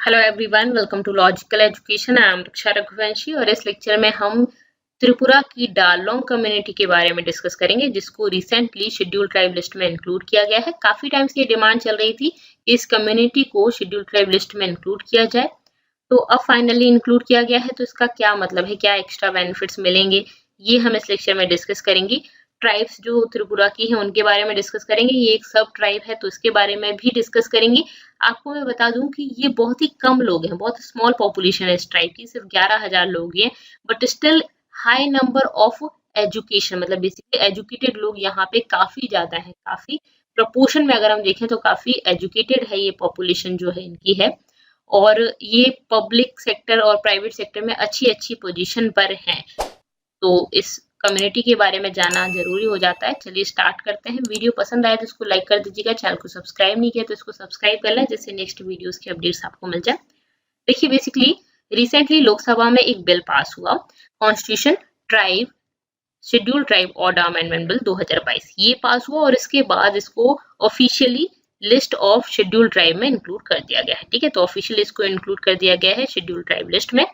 Hello everyone, welcome to logical education. I am Raksha Raghuvanshi और इस lecture में हम त्रिपुरा की डारलोंग कम्युनिटी के बारे में डिस्कस करेंगे, जिसको रिसेंटली शेड्यूल ट्राइब लिस्ट में इंक्लूड किया गया है। काफी टाइम से ये डिमांड चल रही थी कि इस कम्युनिटी को शेड्यूल ट्राइब लिस्ट में इंक्लूड किया जाए, तो अब फाइनली इंक्लूड किया गया है। तो इसका क्या मतलब है, क्या एक्स्ट्रा बेनिफिट्स मिलेंगे, ये हम इस लेक्चर में डिस्कस करेंगे। ट्राइब्स जो त्रिपुरा की हैं उनके बारे में डिस्कस करेंगे। ये एक सब ट्राइब है तो इसके बारे में भी डिस्कस करेंगे। आपको मैं बता दूं कि ये बहुत ही कम लोग हैं, बहुत स्मॉल पॉपुलेशन है इस ट्राइब की, सिर्फ 11,000 लोग हैं, but still high number of education, मतलब बेसिकली एजुकेटेड लोग यहाँ पे काफी ज्यादा है। काफी प्रपोर्शन में अगर हम देखें तो काफी एजुकेटेड है ये पॉपुलेशन जो है इनकी है, और ये पब्लिक सेक्टर और प्राइवेट सेक्टर में अच्छी अच्छी पोजीशन पर हैं। तो इस कम्युनिटी के बारे में जानना जरूरी हो जाता है। चलिए स्टार्ट करते हैं। वीडियो पसंद आए तो इसको लाइक कर दीजिएगा, चैनल को सब्सक्राइब नहीं किया तो इसको सब्सक्राइब कर लें, जिससे नेक्स्ट वीडियोस की अपडेट्स आपको मिल जाए। देखिए, बेसिकली रिसेंटली लोकसभा में एक बिल पास हुआ, constitution tribe schedule tribe order amendment bill 2022, ये पास हुआ और इसके बाद इसको officially list of schedule tribe में इंक्लूड कर दिया गया है। ठीक है, तो ऑफिशियली इसको इंक्लूड कर दिया गया है शेड्यूल ट्राइब लिस्ट में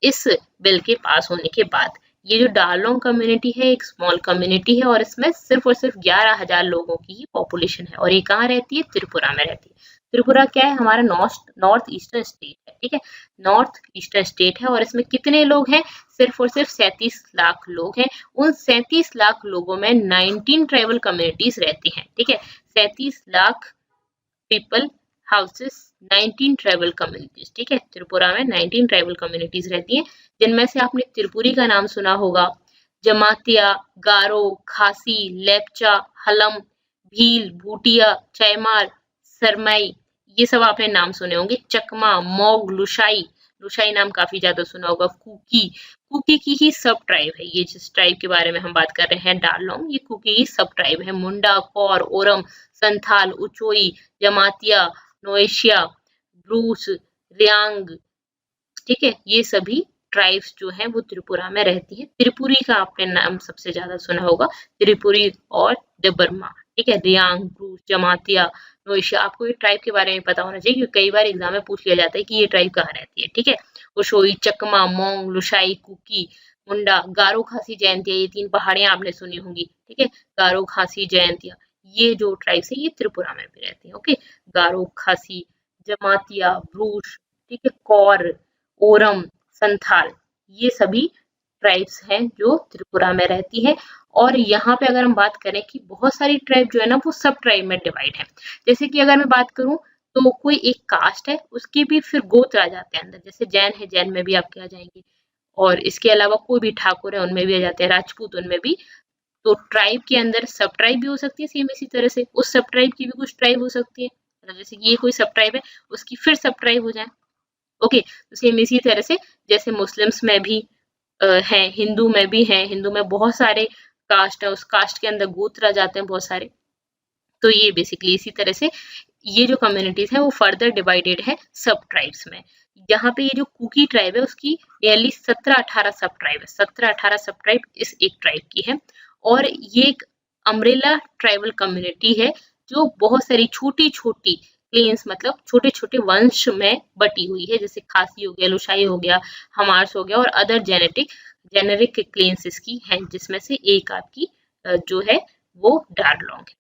इस बिल के पास होने के बाद। ये जो डारलोंग कम्युनिटी है एक स्मॉल कम्युनिटी है और इसमें सिर्फ और सिर्फ 11,000 लोगों की ही पॉपुलेशन है, और ये कहाँ रहती है? त्रिपुरा में रहती है। त्रिपुरा क्या है? हमारा नॉर्थ ईस्टर्न स्टेट है। ठीक है, नॉर्थ ईस्टर्न स्टेट है और इसमें कितने लोग हैं? सिर्फ और सिर्फ 37 लाख लोग हैं। उन 37 लाख लोगों में 19 ट्राइबल कम्युनिटीज रहती हैं। ठीक है, 37 lakh people houses, 19 tribal communities. ठीक है, त्रिपुरा में 19 ट्राइबल कम्युनिटीज रहती हैं, जिनमें से आपने त्रिपुरी का नाम सुना होगा, जमातिया, गारो, खासी, लेपचा, हलम, भील, भूटिया, चैमार, सरमई, ये सब आपने नाम सुने होंगे। चकमा, मोग, लुशाई, लुशाई नाम काफी ज्यादा सुना होगा। कुकी, कुकी की ही सब ट्राइब है ये, जिस ट्राइब के बारे में हम बात कर रहे हैं डारलोंग, ये कुकी की सब ट्राइब है। मुंडा, कौर, ओरम, संथाल, उचोई, जमातिया, नोएशिया, ब्रूस, रियांग, ठीक है, ये सभी ट्राइब्स जो हैं वो त्रिपुरा में रहती है। त्रिपुरी का आपने नाम सबसे ज्यादा सुना होगा, त्रिपुरी और देबर्मा। ठीक है, रियांग, ब्रूस, जमातिया, नोएशिया, आपको ये ट्राइब के बारे में पता होना चाहिए क्योंकि कई बार एग्जाम में पूछ लिया जाता है कि ये ट्राइब कहाँ रहती है। ठीक है, उशोई, चकमा, मोंग, लुशाई, कुकी, मुंडा, गारो, खासी, जयंतिया, ये 3 पहाड़ियां आपने सुनी होंगी। ठीक है, गारो, खासी, जयंतिया, ये जो ट्राइब्स है ये त्रिपुरा में भी रहती है। ओके, गारो, खासी, जमातिया, ब्रूस, ठीक है, कौर, ओरम, संथाल, ये सभी ट्राइब्स हैं जो त्रिपुरा में रहती है। और यहाँ पे अगर हम बात करें कि बहुत सारी ट्राइब जो है ना वो सब ट्राइब में डिवाइड है। जैसे कि अगर मैं बात करूं तो कोई एक कास्ट है, उसके भी फिर गोत्र आ जाते हैं अंदर। जैसे जैन है, जैन में भी आपके आ जाएंगे, और इसके अलावा कोई भी ठाकुर है उनमें भी आ जाते हैं, राजपूत उनमें भी। तो ट्राइब के अंदर सब ट्राइब भी हो सकती है, सेम इसी तरह से उस सब ट्राइब की भी कुछ ट्राइब हो सकती है। मतलब जैसे कि ये कोई सब ट्राइब है, उसकी फिर सब ट्राइब हो जाए। ओके, तो सेम इसी तरह से जैसे मुस्लिम्स में भी है, हिंदू में भी है, हिंदू में बहुत सारे कास्ट है, उस कास्ट के अंदर गोत्र आ जाते हैं बहुत सारे। तो ये बेसिकली इसी तरह से ये जो कम्युनिटीज है वो फर्दर डिवाइडेड है सब ट्राइब्स में। यहाँ पे ये जो कुकी ट्राइब है उसकी नियरली 17-18 सब ट्राइब है, 17-18 सब ट्राइब इस एक ट्राइब की है। और ये एक अम्ब्रेला ट्राइबल कम्युनिटी है जो बहुत सारी छोटी छोटी क्लेन्स, मतलब छोटे छोटे वंश में बटी हुई है। जैसे खासी हो गया, लुशाई हो गया, हमार्स हो गया, और अदर जेनेरिक क्लेन्स इसकी हैं, जिसमें से एक आपकी जो है वो डारलोंग है।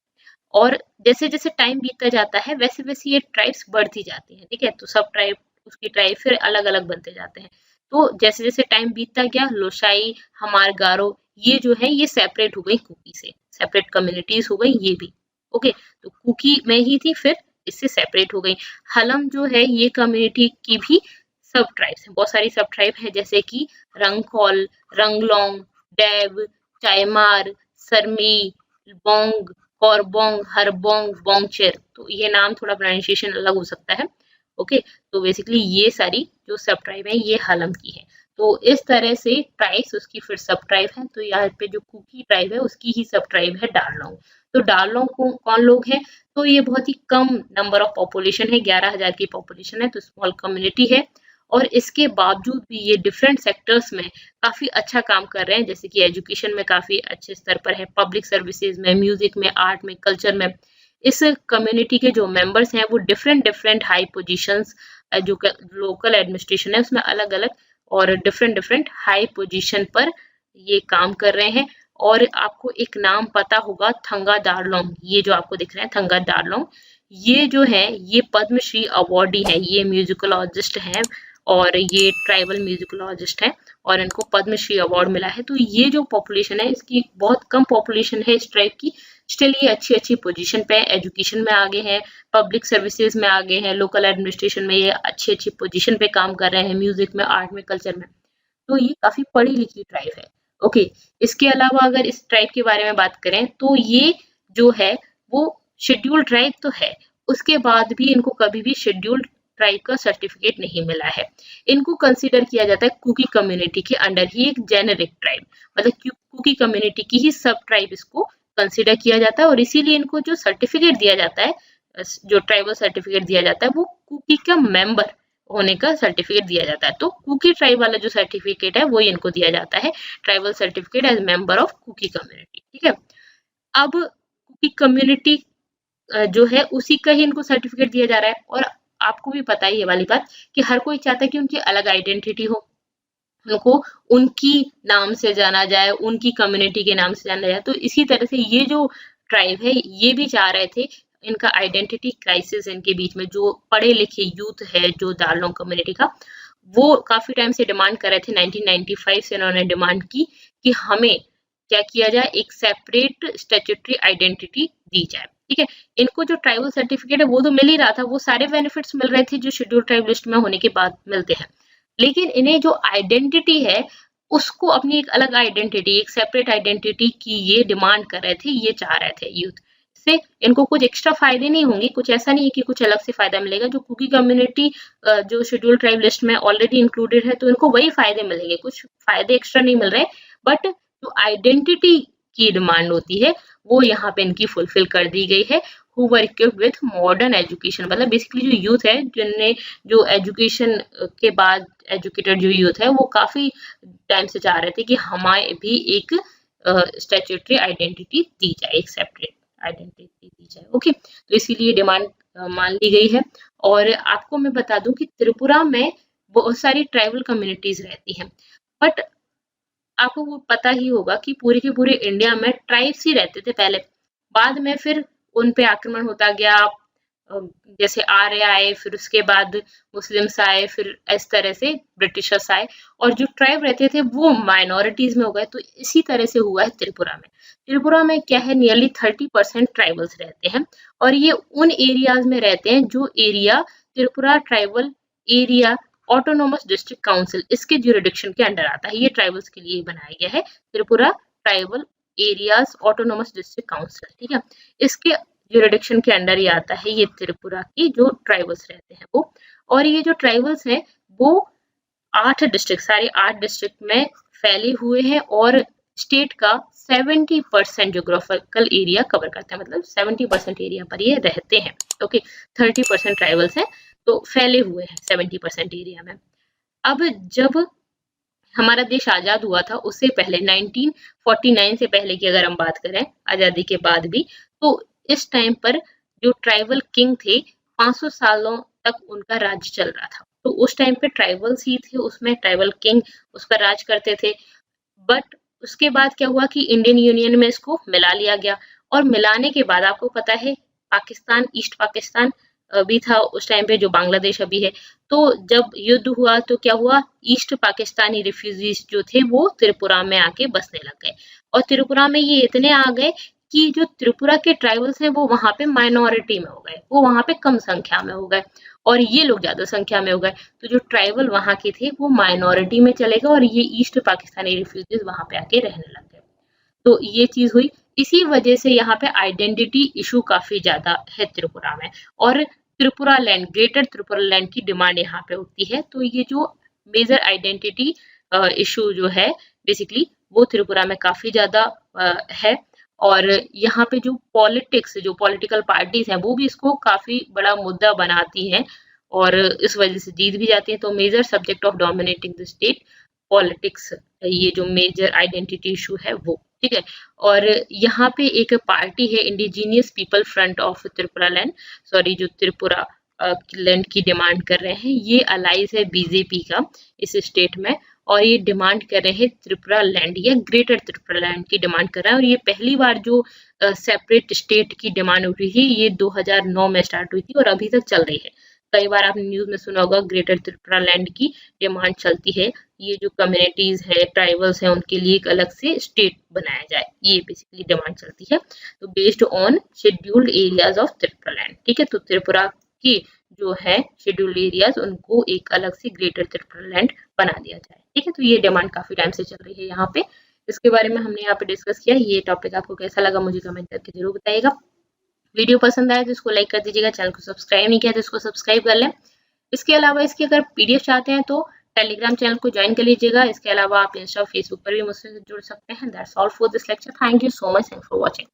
और जैसे जैसे टाइम बीतता जाता है वैसे वैसे ये ट्राइब्स बढ़ती जाती हैं। ठीक है, तो सब ट्राइब उसकी ट्राइब फिर अलग अलग बनते जाते हैं। तो जैसे जैसे टाइम बीतता गया, लोशाई, हमार, गारो, ये जो है ये सेपरेट हो गई, कुकी से सेपरेट कम्युनिटीज हो गई ये भी। ओके, तो कुकी में ही थी, फिर इससे सेपरेट हो गई। हलम जो है ये कम्युनिटी की भी सब ट्राइब्स हैं, बहुत सारी सब ट्राइब है, जैसे कि रंगखौल, रंगलोंग, डेव, चायमार, सरमी, बोंग, कॉरबोंग, हरबोंग, बोंगचेर। तो ये नाम थोड़ा प्रोनाउंसिएशन अलग हो सकता है। ओके, तो बेसिकली ये सारी जो सब ट्राइब है ये हलम की है। तो इस तरह से ट्राइब्स उसकी फिर सब ट्राइब है। तो यहाँ पे जो कुकी ट्राइब है उसकी ही सब ट्राइब है डारलोंग। तो डारलोंग को कौन लोग हैं? तो ये बहुत ही कम नंबर ऑफ पॉपुलेशन है, 11,000 की पॉपुलेशन है, तो स्मॉल कम्युनिटी है। और इसके बावजूद भी ये डिफरेंट सेक्टर्स में काफी अच्छा काम कर रहे हैं। जैसे कि एजुकेशन में काफी अच्छे स्तर पर है, पब्लिक सर्विसेज में, म्यूजिक में, आर्ट में, कल्चर में, इस कम्युनिटी के जो मेंबर्स हैं वो डिफरेंट हाई पोजीशंस, जो लोकल एडमिनिस्ट्रेशन है उसमें अलग अलग और डिफरेंट हाई पोजीशन पर ये काम कर रहे हैं। और आपको एक नाम पता होगा, थंगा दारलोंग, ये जो आपको दिख रहे हैं थंगा दारलोंग, ये जो है ये पद्मश्री अवार्डी है, ये म्यूजिकोलॉजिस्ट हैं और ये ट्राइबल म्यूजिकोलॉजिस्ट हैं और इनको पद्मश्री अवार्ड मिला है। तो ये जो पॉपुलेशन है इसकी बहुत कम पॉपुलेशन है इस ट्राइब की, स्टिल ये अच्छी पोजीशन पे है, एजुकेशन में आगे हैं, पब्लिक सर्विसेज में आगे हैं, लोकल एडमिनिस्ट्रेशन में ये अच्छी पोजीशन पे काम कर रहे हैं, म्यूजिक में, आर्ट में, कल्चर में। तो ये काफी पढ़ी लिखी ट्राइब है। ओके, इसके अलावा अगर इस ट्राइब के बारे में बात करें तो ये जो है वो शेड्यूल्ड ट्राइब तो है, उसके बाद भी इनको कभी भी शेड्यूल्ड ट्राइब का सर्टिफिकेट नहीं मिला है। इनको कंसीडर किया जाता है कुकी कम्युनिटी के अंडर ही, एक जेनेरिक ट्राइब, मतलब कुकी कम्युनिटी की ही सब ट्राइब इसको कंसीडर किया जाता है और इसीलिए इनको जो सर्टिफिकेट दिया जाता है, जो ट्राइबल सर्टिफिकेट दिया जाता है वो कुकी का मेंबर होने का सर्टिफिकेट दिया जाता है। तो कुकी ट्राइब वाला जो सर्टिफिकेट है वो इनको दिया जाता है, tribal certificate as member of Kuki community. ठीक है, अब कुकी कम्युनिटी जो है उसी का ही इनको सर्टिफिकेट दिया जा रहा है। और आपको भी पता है ये वाली बात कि हर कोई चाहता है कि उनकी अलग आइडेंटिटी हो, उनको उनकी नाम से जाना जाए, उनकी कम्युनिटी के नाम से जाना जाए। तो इसी तरह से ये जो ट्राइब है ये भी चाह रहे थे, इनका आइडेंटिटी क्राइसिस इनके बीच में, जो पढ़े लिखे यूथ है जो दारलोंग कम्युनिटी का, वो काफी टाइम से डिमांड कर रहे थे। 1995 से इन्होंने डिमांड की कि हमें क्या किया जाए, एक सेपरेट स्टैट्यूटरी आइडेंटिटी दी जाए। ठीक है, इनको जो ट्राइबल सर्टिफिकेट है वो तो मिल ही रहा था, वो सारे बेनिफिट्स मिल रहे थे जो शेड्यूल ट्राइब लिस्ट में होने के बाद मिलते हैं, लेकिन इन्हें जो आइडेंटिटी है उसको अपनी एक अलग आइडेंटिटी, एक सेपरेट आइडेंटिटी की ये डिमांड कर रहे थे, ये चाह रहे थे यूथ। से इनको कुछ एक्स्ट्रा फायदे नहीं होंगे, कुछ ऐसा नहीं है कि कुछ अलग से फायदा मिलेगा। जो कुकी कम्युनिटी जो शेड्यूल ट्राइब लिस्ट में ऑलरेडी इंक्लूडेड है तो इनको वही फायदे मिलेंगे, कुछ फायदे एक्स्ट्रा नहीं मिल रहे, बट जो आइडेंटिटी की डिमांड होती है वो यहाँ पे इनकी फुलफिल कर दी गई है। Who were equipped with modern education, मतलब बेसिकली जो यूथ है, जिनने जो एजुकेशन के बाद एजुकेटेड जो यूथ है वो काफी टाइम से चाह रहे थे कि हमें भी एक स्टैट्यूटरी आइडेंटिटी दी जाए, एक सेपरेट आइडेंटिटी दी जाए। ओके, तो इसीलिए डिमांड मान ली गई है। और आपको मैं बता दूं कि त्रिपुरा में बहुत सारी ट्राइबल कम्युनिटीज रहती हैं, बट आपको वो पता ही होगा कि पूरे के पूरे इंडिया में ट्राइब्स ही रहते थे पहले, बाद में फिर उन पे आक्रमण होता गया, जैसे आर्य आए, फिर उसके बाद मुस्लिम्स आए, फिर इस तरह से ब्रिटिशर्स आए और जो ट्राइब रहते थे वो माइनॉरिटीज में हो गए। तो इसी तरह से हुआ है त्रिपुरा में। त्रिपुरा में क्या है, नियरली 30% ट्राइबल्स रहते हैं और ये उन एरियाज में रहते हैं जो area Tripura tribal area autonomous district council, इसके ज्यूरिडिक्शन के अंडर आता है। ये ट्राइबल्स के लिए बनाया गया है, Tripura tribal areas autonomous district council. ठीक है, इसके ज्यूरिडिक्शन के अंडर ही आता है ये त्रिपुरा की जो ट्राइबल्स रहते हैं वो। और ये जो ट्राइबल्स हैं वो 8 डिस्ट्रिक्ट, सारे 8 डिस्ट्रिक्ट में फैले हुए हैं और स्टेट का 70% जोग्राफिकल एरिया कवर करते हैं, मतलब 70% एरिया पर ये रहते हैं। ओके, 30% ट्राइबल्स हैं तो फैले हुए हैं 70% एरिया में। अब जब हमारा देश आजाद हुआ था उससे पहले 1949 से पहले की अगर हम बात करें, आजादी के बाद भी, तो इस टाइम पर जो ट्राइबल किंग थे 500 सालों तक उनका राज चल रहा था। तो उस टाइम पे ट्राइबल्स ही थे, उसमें ट्राइबल किंग उस पर राज करते थे। बट उसके बाद क्या हुआ कि इंडियन यूनियन में इसको मिला लिया गया और मिलाने के बाद आपको पता है पाकिस्तान, ईस्ट पाकिस्तान भी था उस टाइम पे, जो बांग्लादेश अभी है। तो जब युद्ध हुआ तो क्या हुआ, ईस्ट पाकिस्तानी रिफ्यूजीज जो थे वो त्रिपुरा में आके बसने लग गए और त्रिपुरा में ये इतने आ गए कि जो त्रिपुरा के ट्राइबल्स हैं वो वहां पे माइनॉरिटी में हो गए, वो वहां पे कम संख्या में हो गए और ये लोग ज्यादा संख्या में हो गए। तो जो ट्राइबल वहां के थे वो माइनॉरिटी में चले गए और ये ईस्ट पाकिस्तानी रिफ्यूजीज वहां पे आके रहने लग गए। तो ये चीज हुई, इसी वजह से यहाँ पे आइडेंटिटी इशू काफी ज्यादा है त्रिपुरा में और Tripura land, greater Tripura land की डिमांड यहाँ पे होती है। तो ये जो मेजर आइडेंटिटी इशू जो है बेसिकली वो त्रिपुरा में काफी ज्यादा है और यहाँ पे जो पॉलिटिक्स, जो पॉलिटिकल पार्टीज हैं वो भी इसको काफी बड़ा मुद्दा बनाती हैं और इस वजह से जीत भी जाती हैं। तो major subject of dominating the state politics, ये जो मेजर आइडेंटिटी इशू है वो। ठीक है। और यहाँ पे एक पार्टी है indigenous people front of Tripura land, sorry जो त्रिपुरा लैंड की डिमांड कर रहे हैं, ये अलाइज है बीजेपी का इस स्टेट में, और ये डिमांड कर रहे हैं त्रिपुरा लैंड या ग्रेटर त्रिपुरा लैंड की डिमांड कर रहा है। और ये पहली बार जो सेपरेट स्टेट की डिमांड उठी थी ये 2009 में स्टार्ट हुई थी और अभी तक चल रही है। कई बार आपने न्यूज में सुना होगा ग्रेटर त्रिपुरा लैंड की डिमांड चलती है, ये जो कम्युनिटीज है, ट्राइबल्स हैं, उनके लिए एक अलग से स्टेट बनाया जाए, ये बेसिकली डिमांड चलती है। तो based on scheduled areas of Tripura land, ठीक है। तो त्रिपुरा की जो है शेड्यूल्ड एरियाज, उनको एक अलग से ग्रेटर त्रिपुरा लैंड बना दिया जाए, ठीक है। तो ये डिमांड काफी टाइम से चल रही है यहाँ पे, इसके बारे में हमने यहाँ पे डिस्कस किया। ये टॉपिक आपको कैसा लगा मुझे कमेंट करके जरूर बताइएगा। वीडियो पसंद आया तो इसको लाइक कर दीजिएगा, चैनल को सब्सक्राइब नहीं किया तो इसको सब्सक्राइब कर लें। इसके अलावा इसकी अगर पीडीएफ चाहते हैं तो टेलीग्राम चैनल को ज्वाइन कर लीजिएगा। इसके अलावा आप इंस्टा और फेसबुक पर भी मुझसे जुड़ सकते हैं। That's all for this lecture. Thank you so much, thanks for watching.